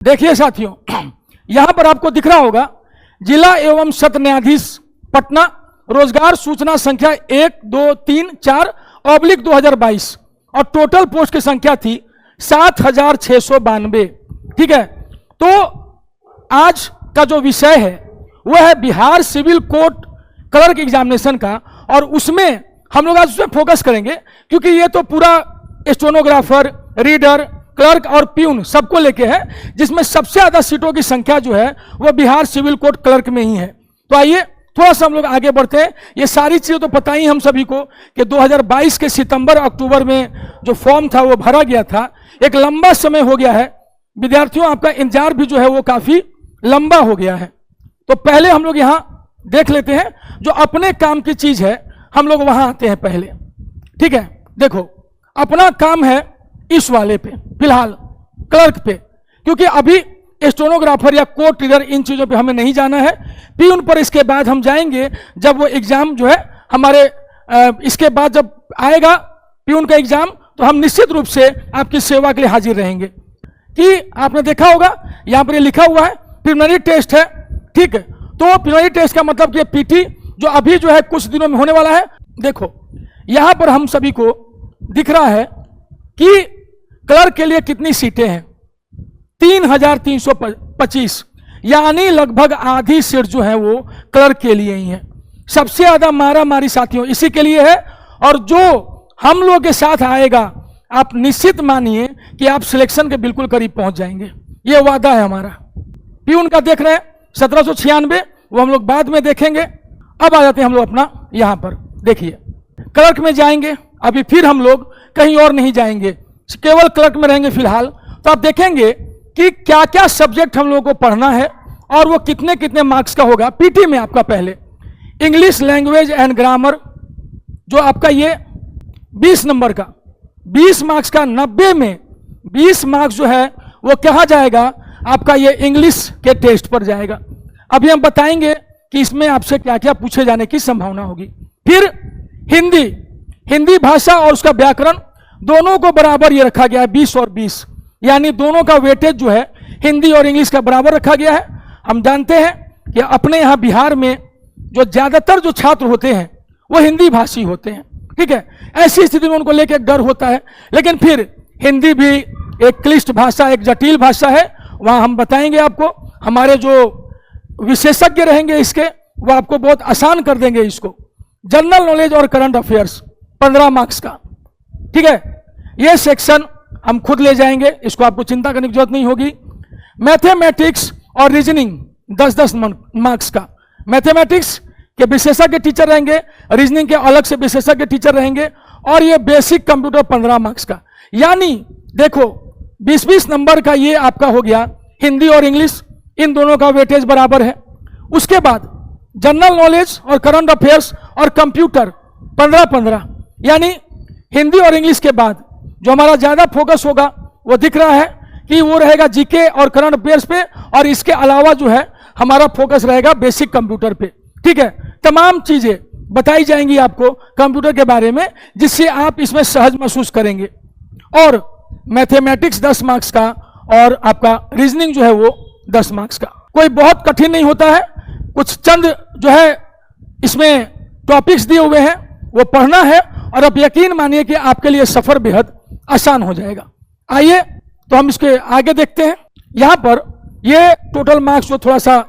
देखिए साथियों, यहां पर आपको दिख रहा होगा जिला एवं सत्र न्यायाधीश पटना, रोजगार सूचना संख्या 1-2-3-4/2022 और टोटल पोस्ट की संख्या थी 7692। ठीक है, तो आज का जो विषय है वह है Bihar civil court clerk examination का, और उसमें हम लोग आज उसमें फोकस करेंगे क्योंकि ये तो पूरा स्टेनोग्राफर, रीडर, क्लर्क और प्यून सबको लेके है, जिसमें सबसे ज्यादा सीटों की संख्या जो है वह बिहार सिविल कोर्ट क्लर्क में ही है। तो आइए थोड़ा सा हम लोग आगे बढ़ते हैं। ये सारी चीजें तो पता ही हम सभी को कि 2022 के सितंबर अक्टूबर में जो फॉर्म था वो भरा गया था। एक लंबा समय हो गया है विद्यार्थियों, आपका इंतजार भी जो है वो काफी लंबा हो गया है। तो पहले हम लोग यहाँ देख लेते हैं जो अपने काम की चीज है, हम लोग वहां आते हैं पहले। ठीक है, देखो अपना काम है इस वाले पे, फिलहाल क्लर्क पे, क्योंकि अभी स्टेनोग्राफर या कोर्ट रीडर इन चीजों पे हमें नहीं जाना है। प्यून पर इसके बाद हम जाएंगे जब वो एग्जाम जो है हमारे इसके बाद जब आएगा प्यून का एग्जाम, तो हम निश्चित रूप से आपकी सेवा के लिए हाजिर रहेंगे। कि आपने देखा होगा यहां पर ये लिखा हुआ है प्रिलिमिनरी टेस्ट है। ठीक है, तो प्रिलिमिनरी टेस्ट का मतलब कि पीटी जो अभी जो है कुछ दिनों में होने वाला है। देखो यहां पर हम सभी को दिख रहा है कि क्लर्क के लिए कितनी सीटें हैं, 3325, यानी लगभग आधी सीट जो है वो क्लर्क के लिए ही है। सबसे ज्यादा मारा मारी साथियों इसी के लिए है, और जो हम लोग के साथ आएगा आप निश्चित मानिए कि आप सिलेक्शन के बिल्कुल करीब पहुंच जाएंगे, ये वादा है हमारा। प्यून का देख रहे हैं 1796, वो हम लोग बाद में देखेंगे। अब आ जाते हैं हम लोग अपना यहां पर, देखिए क्लर्क में जाएंगे, अभी फिर हम लोग कहीं और नहीं जाएंगे, केवल क्लर्क में रहेंगे फिलहाल। तो आप देखेंगे कि क्या क्या सब्जेक्ट हम लोगों को पढ़ना है और वो कितने कितने मार्क्स का होगा। पीटी में आपका पहले इंग्लिश लैंग्वेज एंड ग्रामर जो आपका ये 20 नंबर का 20 मार्क्स का, 90 में 20 मार्क्स जो है वो कहाँ जाएगा, आपका ये इंग्लिश के टेस्ट पर जाएगा। अभी हम बताएंगे कि इसमें आपसे क्या क्या पूछे जाने की संभावना होगी। फिर हिंदी भाषा और उसका व्याकरण दोनों को बराबर ये रखा गया है 20 और 20, यानी दोनों का वेटेज जो है हिंदी और इंग्लिश का बराबर रखा गया है। हम जानते हैं कि अपने यहाँ बिहार में जो ज्यादातर जो छात्र होते हैं वो हिंदी भाषी होते हैं। ठीक है, ऐसी स्थिति में उनको लेकर डर होता है, लेकिन फिर हिंदी भी एक क्लिष्ट भाषा, एक जटिल भाषा है। वहां हम बताएंगे आपको, हमारे जो विशेषज्ञ रहेंगे इसके वो आपको बहुत आसान कर देंगे इसको। जनरल नॉलेज और करंट अफेयर्स 15 मार्क्स का। ठीक है, ये सेक्शन हम खुद ले जाएंगे, इसको आपको चिंता करने की जरूरत नहीं होगी। मैथमेटिक्स और रीजनिंग 10-10 मार्क्स का। मैथमेटिक्स के विशेषज्ञ टीचर रहेंगे, रीजनिंग के अलग से विशेषज्ञ टीचर रहेंगे, और ये बेसिक कंप्यूटर 15 मार्क्स का। यानी देखो 20-20 नंबर का ये आपका हो गया। हिंदी और इंग्लिश इन दोनों का वेटेज बराबर है। उसके बाद जनरल नॉलेज और करंट अफेयर्स और कंप्यूटर 15-15, यानी हिंदी और इंग्लिश के बाद जो हमारा ज्यादा फोकस होगा वो दिख रहा है कि वो रहेगा जीके और करंट अफेयर्स पे, और इसके अलावा जो है हमारा फोकस रहेगा बेसिक कंप्यूटर पे। ठीक है, तमाम चीजें बताई जाएंगी आपको कंप्यूटर के बारे में, जिससे आप इसमें सहज महसूस करेंगे। और मैथमेटिक्स 10 मार्क्स का और आपका रीजनिंग जो है वो 10 मार्क्स का। कोई बहुत कठिन नहीं होता है, कुछ चंद जो है इसमें टॉपिक्स दिए हुए हैं वो पढ़ना है, और आप यकीन मानिए कि आपके लिए सफर बेहद आसान हो जाएगा। आइए तो हम इसके आगे देखते हैं। यहां पर ये टोटल मार्क्स जो थोड़ा सा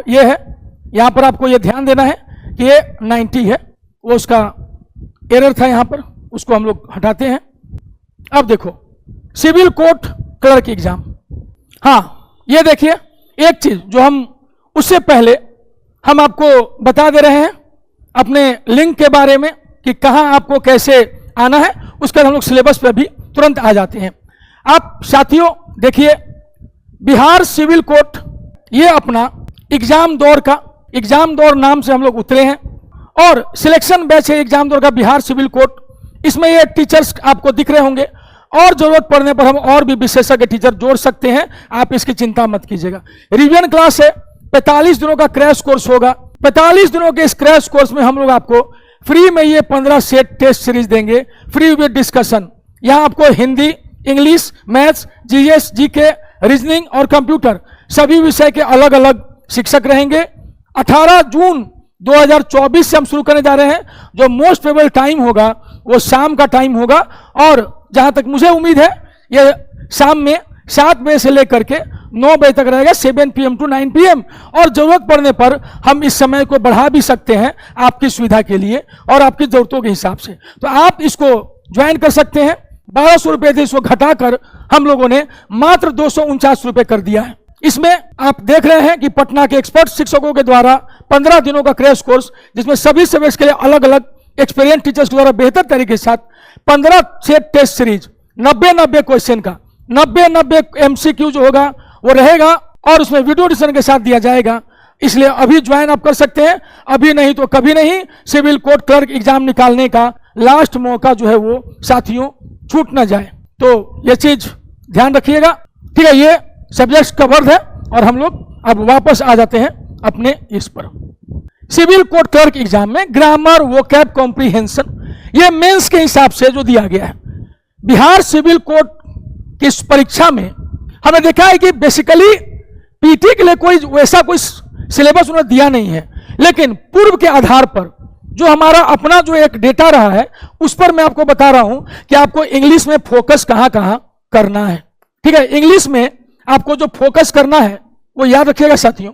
ये है, यहां पर आपको ये ध्यान देना है कि ये 90 है, वो उसका एरर था यहां पर, उसको हम लोग हटाते हैं। अब देखो सिविल कोर्ट क्लर्क एग्जाम। हाँ, ये देखिए एक चीज जो हम उससे पहले हम आपको बता दे रहे हैं अपने लिंक के बारे में कि कहां आपको कैसे आना है, उसके बाद हम लोग सिलेबस पे भी तुरंत आ जाते हैं। आप साथियों देखिए बिहार सिविल कोर्ट ये अपना एग्जाम दौर नाम से हम लोग उतरे हैं, और सिलेक्शन बैच है एग्जाम दौर का बिहार सिविल कोर्ट। इसमें ये टीचर्स आपको दिख रहे होंगे, और जरूरत पड़ने पर हम और भी विशेषज्ञ टीचर जोड़ सकते हैं, आप इसकी चिंता मत कीजिएगा। रिवीजन क्लास है, 45 दिनों का क्रैश कोर्स होगा। 45 दिनों के इस क्रैश कोर्स में हम लोग आपको फ्री में ये 15 सेट टेस्ट सीरीज देंगे, फ्री विद डिस्कशन। यहां आपको Hindi, English, maths, GS, GK, reasoning और कंप्यूटर सभी विषय के अलग अलग शिक्षक रहेंगे। 18 जून 2024 से हम शुरू करने जा रहे हैं। जो मोस्ट फेवरेबल टाइम होगा वो शाम का टाइम होगा, और जहां तक मुझे उम्मीद है ये शाम में 7 बजे से लेकर के 9 बजे तक रहेगा, 7 PM to 9 PM। और जरूरत पड़ने पर हम इस समय को बढ़ा भी सकते हैं आपकी सुविधा के लिए और आपकी जरूरतों के हिसाब से। तो आप इसको ज्वाइन कर सकते हैं। 1200 रुपये थे, इसको घटाकर हम लोगों ने मात्र 249 रुपये कर दिया है। इसमें आप देख रहे हैं कि पटना के एक्सपर्ट शिक्षकों के द्वारा 15 दिनों का क्रैश कोर्स, जिसमें सभी सब्जेक्ट्स के लिए अलग अलग एक्सपीरियंस टीचर्स के द्वारा बेहतर तरीके के साथ 15 से टेस्ट सीरीज 90 क्वेश्चन का 90 MCQ जो होगा वो रहेगा, और उसमें वीडियो एडिशन के साथ दिया जाएगा। इसलिए अभी ज्वाइन आप कर सकते हैं, अभी नहीं तो कभी नहीं। सिविल कोर्ट क्लर्क एग्जाम निकालने का लास्ट मौका जो है वो साथियों छूट ना जाए, तो ये चीज ध्यान रखिएगा। ठीक है, ये सब्जेक्ट्स कवर्ड है, और हम लोग अब वापस आ जाते हैं अपने इस पर। सिविल कोर्ट क्लर्क एग्जाम में ग्रामर, वोकैब, कॉम्प्रिहेंशन, ये मेंस के हिसाब से जो दिया गया है। बिहार सिविल कोर्ट की इस परीक्षा में हमने देखा है कि बेसिकली पीटी के लिए कोई वैसा कोई सिलेबस उन्होंने दिया नहीं है, लेकिन पूर्व के आधार पर जो हमारा अपना जो एक डेटा रहा है उस पर मैं आपको बता रहा हूं कि आपको इंग्लिश में फोकस कहां कहां करना है। ठीक है, इंग्लिश में आपको जो फोकस करना है वो याद रखिएगा साथियों।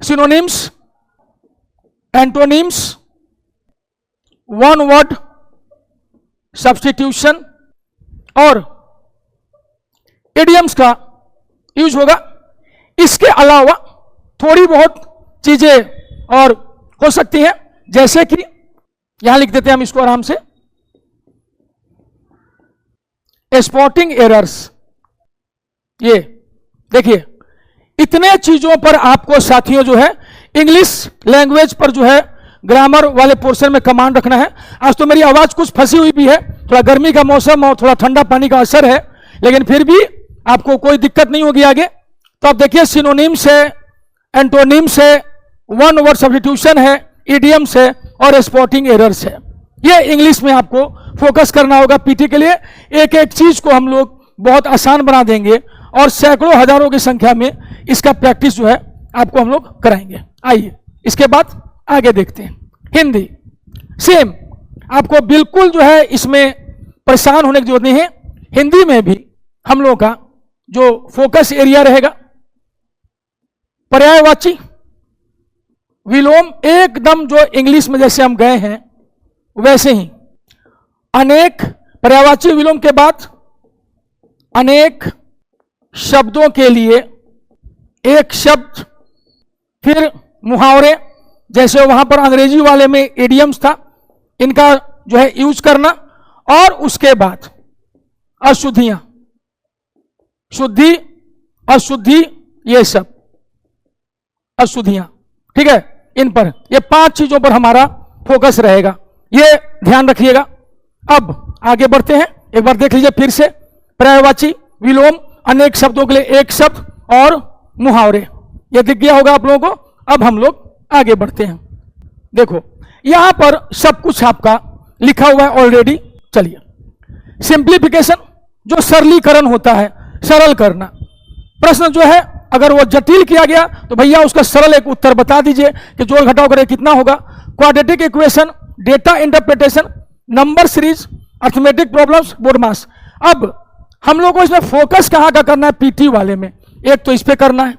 Synonyms, antonyms, one word substitution और इडियम्स का यूज होगा। इसके अलावा थोड़ी बहुत चीजें और हो सकती हैं, जैसे कि यहां लिख देते हैं हम इसको आराम से, स्पॉटिंग एरर्स। ये देखिए, इतने चीजों पर आपको साथियों जो है इंग्लिश लैंग्वेज पर जो है ग्रामर वाले पोर्शन में कमांड रखना है। आज तो मेरी आवाज कुछ फंसी हुई भी है, थोड़ा गर्मी का मौसम और थोड़ा ठंडा पानी का असर है, लेकिन फिर भी आपको कोई दिक्कत नहीं होगी आगे। तो आप देखिए, सिनोनिम्स है, एंटोनिम्स है, वन वर्ड सब्स्टिट्यूशन है, इडियम्स है और स्पॉटिंग एरर्स है। ये इंग्लिश में आपको फोकस करना होगा पीटी के लिए। एक एक चीज को हम लोग बहुत आसान बना देंगे और सैकड़ों हजारों की संख्या में इसका प्रैक्टिस जो है आपको हम लोग कराएंगे। आइए इसके बाद आगे देखते हैं। हिंदी सेम, आपको बिल्कुल जो है इसमें परेशान होने की जरूरत नहीं है। हिंदी में भी हम लोगों का जो फोकस एरिया रहेगा, पर्यायवाची, विलोम, एकदम जो इंग्लिश में जैसे हम गए हैं वैसे ही। अनेक, पर्यायवाची विलोम के बाद अनेक शब्दों के लिए एक शब्द, फिर मुहावरे, जैसे वहां पर अंग्रेजी वाले में इडियम्स था, इनका जो है यूज करना, और उसके बाद अशुद्धियां, शुद्धि, अशुद्धि, ये सब अशुद्धियां। ठीक है, इन पर, ये 5 चीजों पर हमारा फोकस रहेगा, ये ध्यान रखिएगा। अब आगे बढ़ते हैं, एक बार देख लीजिए फिर से। पर्यायवाची, विलोम, अनेक शब्दों के लिए एक शब्द और मुहावरे, ये दिख गया होगा आप लोगों को। अब हम लोग आगे बढ़ते हैं। देखो यहां पर सब कुछ आपका लिखा हुआ है ऑलरेडी। चलिए, सिंप्लीफिकेशन, जो सरलीकरण होता है, सरल करना। प्रश्न जो है अगर वो जटिल किया गया तो भैया उसका सरल एक उत्तर बता दीजिए कि जोड़ घटाव करें कितना होगा। Quadratic equation, data interpretation, number series, arithmetic problems, BODMAS. अब हम लोग को इसमें फोकस कहां का करना है पीटी वाले में? एक तो इस पे करना है,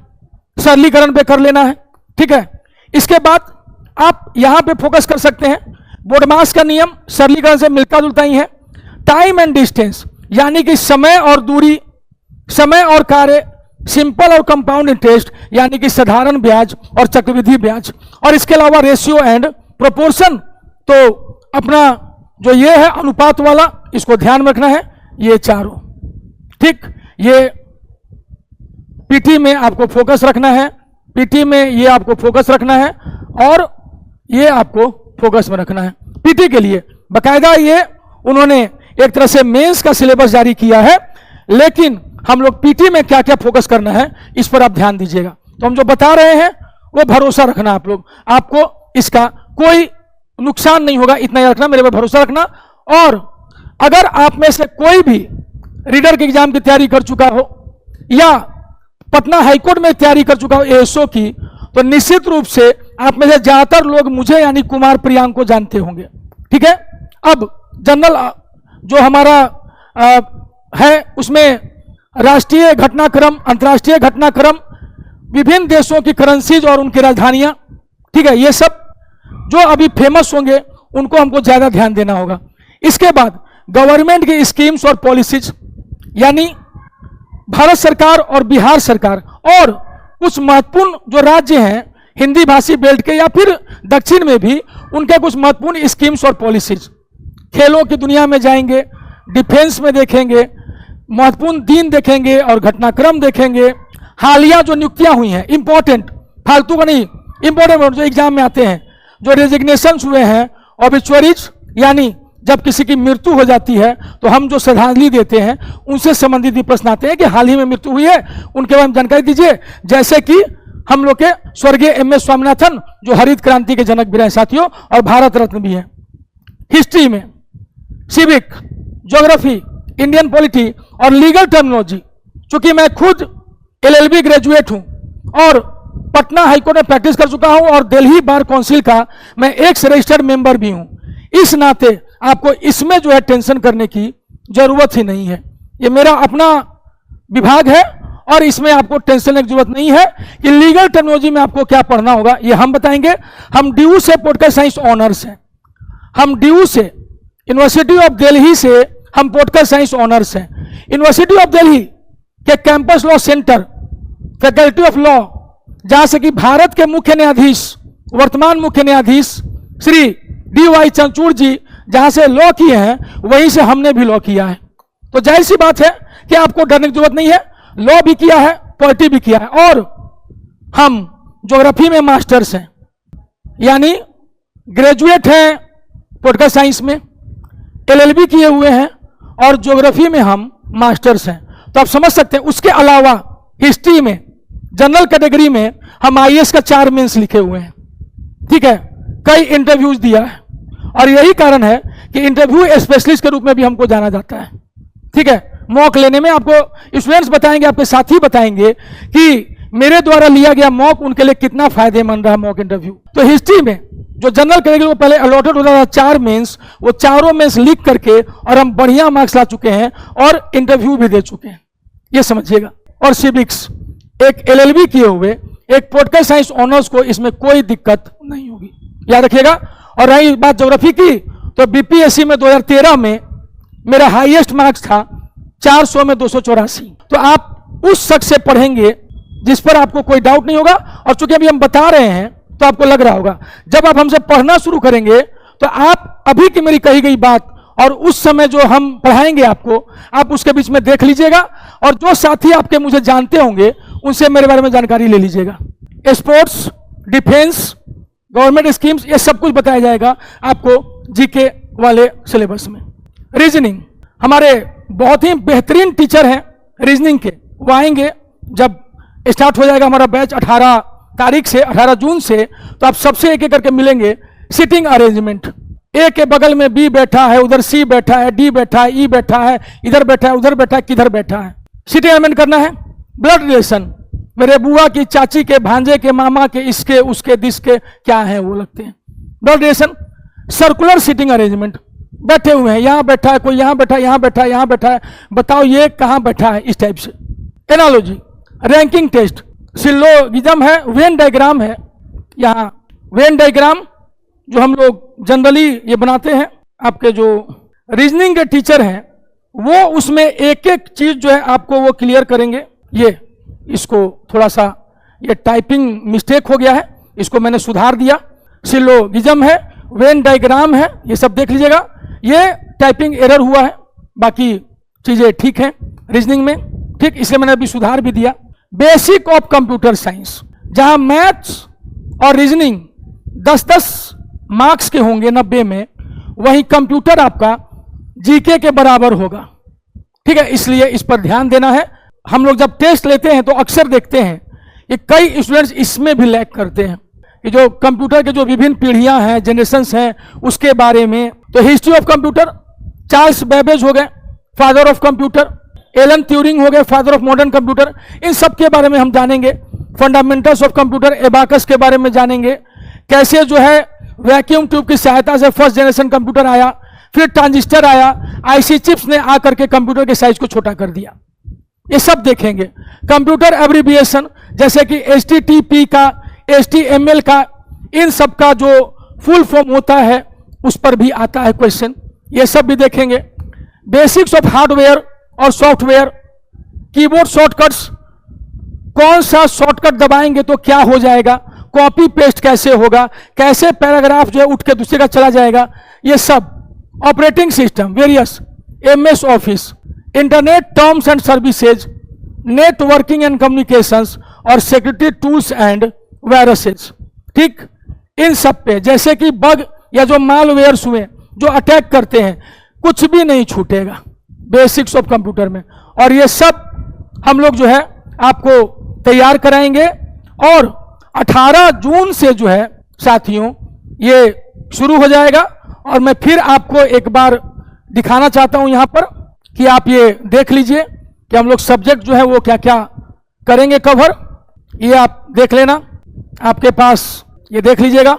सरलीकरण पे कर लेना है। ठीक है, इसके बाद आप यहां पे फोकस कर सकते हैं। बोर्ड मास का नियम सरलीकरण से मिलता जुलता ही है। टाइम एंड डिस्टेंस, यानी कि समय और दूरी, समय और कार्य, सिंपल और कंपाउंड इंटरेस्ट, यानी कि साधारण ब्याज और चक्रवृद्धि ब्याज, और इसके अलावा रेशियो एंड प्रोपोर्शन। तो अपना जो ये है अनुपात वाला, इसको ध्यान में रखना है, ये चारों। ठीक, ये पीटी में आपको फोकस रखना है, पीटी में ये आपको फोकस रखना है, और ये आपको फोकस में रखना है। पीटी के लिए बाकायदा ये उन्होंने एक तरह से मेंस का सिलेबस जारी किया है, लेकिन हम लोग पीटी में क्या क्या फोकस करना है इस पर आप ध्यान दीजिएगा। तो हम जो बता रहे हैं वो भरोसा रखना आप लोग, आपको इसका कोई नुकसान नहीं होगा, इतना याद रखना, मेरे पर भरोसा रखना। और अगर आप में से कोई भी रीडर के एग्जाम की तैयारी कर चुका हो या पटना हाईकोर्ट में तैयारी कर चुका हो एएसओ की, तो निश्चित रूप से आप में से ज्यादातर लोग मुझे यानी कुमार प्रियांक को जानते होंगे। ठीक है, अब जनरल जो हमारा है उसमें राष्ट्रीय घटनाक्रम, अंतर्राष्ट्रीय घटनाक्रम, विभिन्न देशों की करेंसीज और उनकी राजधानियां, ठीक है, ये सब जो अभी फेमस होंगे उनको हमको ज्यादा ध्यान देना होगा। इसके बाद गवर्नमेंट की स्कीम्स और पॉलिसीज, यानी भारत सरकार और बिहार सरकार और कुछ महत्वपूर्ण जो राज्य हैं हिंदी भाषी बेल्ट के या फिर दक्षिण में भी, उनके कुछ महत्वपूर्ण स्कीम्स और पॉलिसीज। खेलों की दुनिया में जाएंगे, डिफेंस में देखेंगे, महत्वपूर्ण दिन देखेंगे और घटनाक्रम देखेंगे। हालिया जो नियुक्तियां हुई हैं इंपॉर्टेंट, फालतू का नहीं, इंपॉर्टेंट जो एग्जाम में आते हैं, जो रेजिग्नेशन हुए हैं, ऑबिचुअरीज यानी जब किसी की मृत्यु हो जाती है तो हम जो श्रद्धांजलि देते हैं उनसे संबंधित भी प्रश्न आते हैं कि हाल ही में मृत्यु हुई है उनके बारे में जानकारी दीजिए। जैसे कि हम लोग के स्वर्गीय एम.एस. स्वामीनाथन जो हरित क्रांति के जनक भी रहे साथियों और भारत रत्न भी हैं। हिस्ट्री में सिविक, ज्योग्राफी, इंडियन पॉलिटी और लीगल टर्मिनोलॉजी, चूंकि मैं खुद LLB ग्रेजुएट हूं और पटना हाईकोर्ट में प्रैक्टिस कर चुका हूं और दिल्ली बार काउंसिल का मैं एक्स रजिस्टर्ड मेंबर भी हूं, इस नाते आपको इसमें जो है टेंशन करने की जरूरत ही नहीं है। ये मेरा अपना विभाग है और इसमें आपको टेंशन की जरूरत नहीं है कि लीगल टर्मिनोलॉजी में आपको क्या पढ़ना होगा, ये हम बताएंगे। हम ड्यू से पॉलिटिकल साइंस ऑनर्स हैं, हम ड्यू से यूनिवर्सिटी ऑफ दिल्ली से हम पॉलिटिकल साइंस ऑनर्स हैं। यूनिवर्सिटी ऑफ दिल्ली के campus law centre, faculty of law, जहां से कि भारत के मुख्य न्यायाधीश, वर्तमान मुख्य न्यायाधीश श्री DY चंद्रचूड़ जी जहां से लॉ किए हैं, वहीं से हमने भी लॉ किया है। तो जाहिर सी बात है कि आपको डरने की जरूरत नहीं है, लॉ भी किया है, पॉलिटी भी किया है। और हम ज्योग्राफी में मास्टर्स हैं, यानी ग्रेजुएट हैं पॉलिटिकल साइंस में, LLB किए हुए हैं और ज्योग्राफी में हम मास्टर्स हैं। तो आप समझ सकते हैं। उसके अलावा हिस्ट्री में जनरल कैटेगरी में हम IAS का 4 मेंस लिखे हुए हैं। ठीक है, कई इंटरव्यूज दिया है और यही कारण है कि इंटरव्यू स्पेशलिस्ट के रूप में भी हमको जाना जाता है। ठीक है, मॉक लेने में आपको स्टूडेंट्स बताएंगे, आपके साथी बताएंगे कि मेरे द्वारा लिया गया मॉक उनके लिए कितना फायदेमंद रहा मॉक इंटरव्यू। तो हिस्ट्री में जो जनरल कैटेगरी को पहले अलॉटेड होता था 4 मेंस, वो चारों मेंस लिख करके और हम बढ़िया मार्क्स ला चुके हैं और इंटरव्यू भी दे चुके हैं, ये समझिएगा। और सिविक्स, एक LLB किए हुए एक पॉलिटिकल साइंस ऑनर्स को इसमें कोई दिक्कत नहीं होगी, याद रखिएगा। और रही बात ज्योग्राफी की, तो BPSC में 2013 में मेरा हाईएस्ट मार्क्स था 400 में 284। तो आप उस शख्स से पढ़ेंगे जिस पर आपको कोई डाउट नहीं होगा। और चूंकि अभी हम बता रहे हैं तो आपको लग रहा होगा, जब आप हमसे पढ़ना शुरू करेंगे तो आप अभी की मेरी कही गई बात और उस समय जो हम पढ़ाएंगे आपको, आप उसके बीच में देख लीजिएगा। और जो साथी आपके मुझे जानते होंगे उनसे मेरे बारे में जानकारी ले लीजिएगा। स्पोर्ट्स, डिफेंस, गवर्नमेंट स्कीम्स, ये सब कुछ बताया जाएगा आपको GK वाले सिलेबस में। रीजनिंग, हमारे बहुत ही बेहतरीन टीचर हैं रीजनिंग के, वो आएंगे जब स्टार्ट हो जाएगा हमारा बैच 18 तारीख से, 18 जून से। तो आप सबसे एक एक करके मिलेंगे। सिटिंग अरेंजमेंट, A के बगल में B बैठा है, उधर C बैठा है, D बैठा है, E बैठा है, इधर बैठा है, उधर बैठा है, किधर बैठा है, सिटिंग अरेंजमेंट करना है। ब्लड रिलेशन, मेरे बुआ की, चाची के, भांजे के, मामा के, इसके उसके दिस के क्या है वो लगते हैं। Blood relation. Circular sitting arrangement, बैठे हुए हैं, यहां बैठा है कोई, यहां बैठा है, यहां बैठा है, यहां बैठा है, बताओ ये कहां बैठा है, इस टाइप से। एनालॉजी, रैंकिंग टेस्ट, सिलोगिज्म है, वेन डायग्राम है। यहाँ वेन डायग्राम जो हम लोग जनरली ये बनाते हैं, आपके जो रीजनिंग के टीचर हैं वो उसमें एक एक चीज जो है आपको वो क्लियर करेंगे। ये इसको थोड़ा सा ये टाइपिंग मिस्टेक हो गया है, इसको मैंने सुधार दिया। सिलोगिज्म है, वेन डायग्राम है, ये सब देख लीजिएगा। ये टाइपिंग एरर हुआ है, बाकी चीजें ठीक हैं रीजनिंग में, ठीक, इसलिए मैंने अभी सुधार भी दिया। बेसिक ऑफ कंप्यूटर साइंस, जहां मैथ्स और रीजनिंग 10-10 मार्क्स के होंगे 90 में, वहीं कंप्यूटर आपका GK के बराबर होगा। ठीक है, इसलिए इस पर ध्यान देना है। हम लोग जब टेस्ट लेते हैं तो अक्सर देखते हैं कि कई स्टूडेंट्स इसमें भी लैग करते हैं कि जो कंप्यूटर के जो विभिन्न पीढ़ियां हैं, जनरेशंस हैं, उसके बारे में। तो history of computer, Charles Babbage हो गए father of computer, Alan Turing हो गए फादर ऑफ मॉडर्न कंप्यूटर, इन सब के बारे में हम जानेंगे। फंडामेंटल्स ऑफ कंप्यूटर, एबाकस के बारे में जानेंगे, कैसे जो है वैक्यूम ट्यूब की सहायता से फर्स्ट जनरेशन कंप्यूटर आया, फिर ट्रांजिस्टर आया, आईसी चिप्स ने आकर के कंप्यूटर के साइज को छोटा कर दिया, ये सब देखेंगे। कंप्यूटर एब्रिविएशन जैसे कि HTTP का, HTML का, इन सब का जो फुल फॉर्म होता है उस पर भी आता है क्वेश्चन, ये सब भी देखेंगे। बेसिक्स ऑफ हार्डवेयर और सॉफ्टवेयर, कीबोर्ड शॉर्टकट्स, कौन सा शॉर्टकट दबाएंगे तो क्या हो जाएगा, कॉपी पेस्ट कैसे होगा, कैसे पैराग्राफ जो है उठ के दूसरे का चला जाएगा, ये सब। Operating system various, MS office, internet terms and services, networking and communications और सिक्योरिटी टूल्स एंड वायरसेस। ठीक, इन सब पे जैसे कि बग या जो मालवेयर्स हुए जो अटैक करते हैं, कुछ भी नहीं छूटेगा बेसिक्स ऑफ कंप्यूटर में। और ये सब हम लोग जो है आपको तैयार कराएंगे। और 18 जून से जो है साथियों ये शुरू हो जाएगा। और मैं फिर आपको एक बार दिखाना चाहता हूं यहां पर कि आप ये देख लीजिए कि हम लोग सब्जेक्ट जो है वो क्या क्या करेंगे कवर, ये आप देख लेना, आपके पास ये देख लीजिएगा,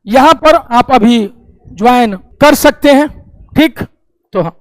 यहां पर आप अभी ज्वाइन कर सकते हैं। ठीक, तो हाँ।